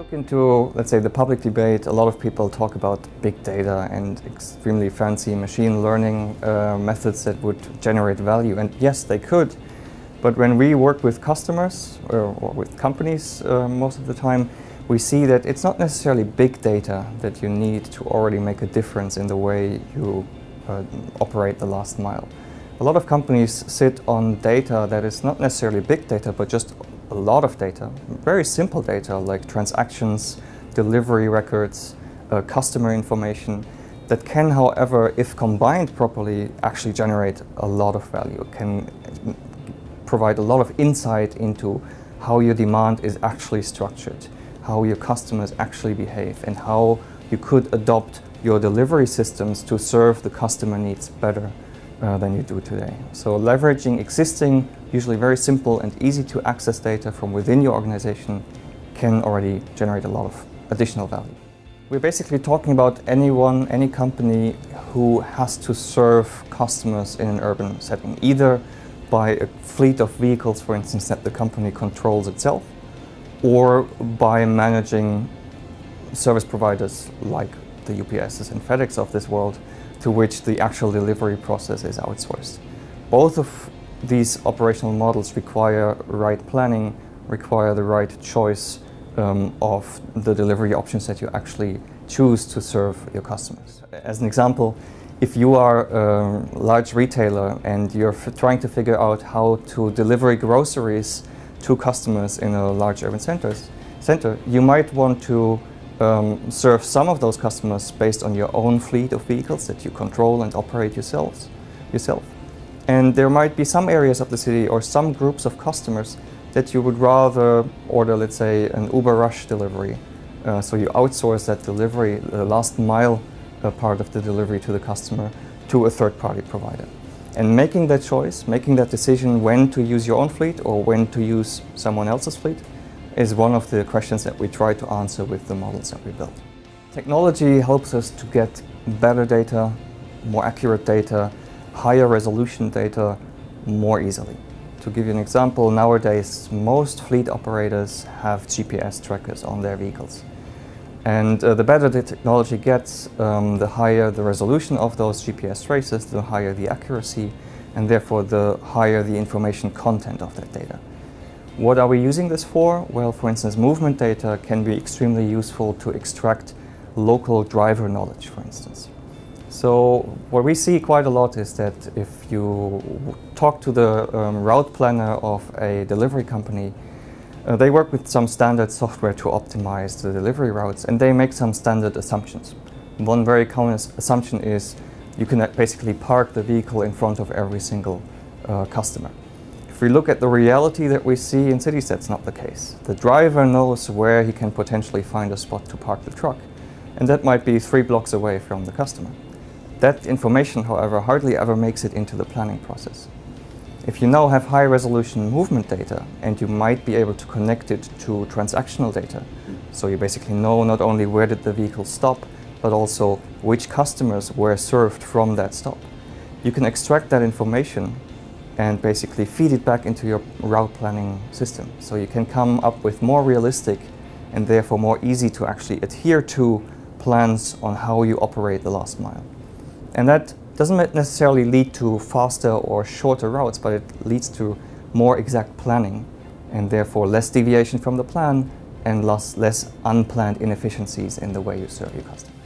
look into, let's say, the public debate, a lot of people talk about big data and extremely fancy machine learning methods that would generate value. And yes, they could. But when we work with customers or with companies most of the time, we see that it's not necessarily big data that you need to already make a difference in the way you operate the last mile. A lot of companies sit on data that is not necessarily big data, but just a lot of data, very simple data like transactions, delivery records, customer information, that can, however, if combined properly, actually generate a lot of value, can provide a lot of insight into how your demand is actually structured, how your customers actually behave, and how you could adopt your delivery systems to serve the customer needs better than you do today. So leveraging existing, usually very simple and easy to access data from within your organization can already generate a lot of additional value. We're basically talking about anyone, any company who has to serve customers in an urban setting, either by a fleet of vehicles, for instance, that the company controls itself, or by managing service providers like the UPSs and FedEx of this world, to which the actual delivery process is outsourced. Both of these operational models require right planning, require the right choice of the delivery options that you actually choose to serve your customers. As an example, if you are a large retailer and you're trying to figure out how to deliver groceries to customers in a large urban center, you might want to serve some of those customers based on your own fleet of vehicles that you control and operate yourself. And there might be some areas of the city or some groups of customers that you would rather order, let's say, an Uber Rush delivery. So you outsource that delivery, the last mile part of the delivery to the customer, to a third-party provider. And making that choice, making that decision when to use your own fleet or when to use someone else's fleet, is one of the questions that we try to answer with the models that we build. Technology helps us to get better data, more accurate data, higher resolution data more easily. To give you an example, nowadays most fleet operators have GPS trackers on their vehicles. And the better the technology gets, the higher the resolution of those GPS traces, the higher the accuracy, and therefore the higher the information content of that data. What are we using this for? Well, for instance, movement data can be extremely useful to extract local driver knowledge, for instance. So what we see quite a lot is that if you talk to the route planner of a delivery company, they work with some standard software to optimize the delivery routes, and they make some standard assumptions. One very common assumption is you can basically park the vehicle in front of every single customer. If we look at the reality that we see in cities, that's not the case. The driver knows where he can potentially find a spot to park the truck, and that might be 3 blocks away from the customer. That information, however, hardly ever makes it into the planning process. If you now have high-resolution movement data, and you might be able to connect it to transactional data, so you basically know not only where did the vehicle stop, but also which customers were served from that stop, you can extract that information and basically feed it back into your route planning system. So you can come up with more realistic and therefore more easy to actually adhere to plans on how you operate the last mile. And that doesn't necessarily lead to faster or shorter routes, but it leads to more exact planning and therefore less deviation from the plan and less unplanned inefficiencies in the way you serve your customers.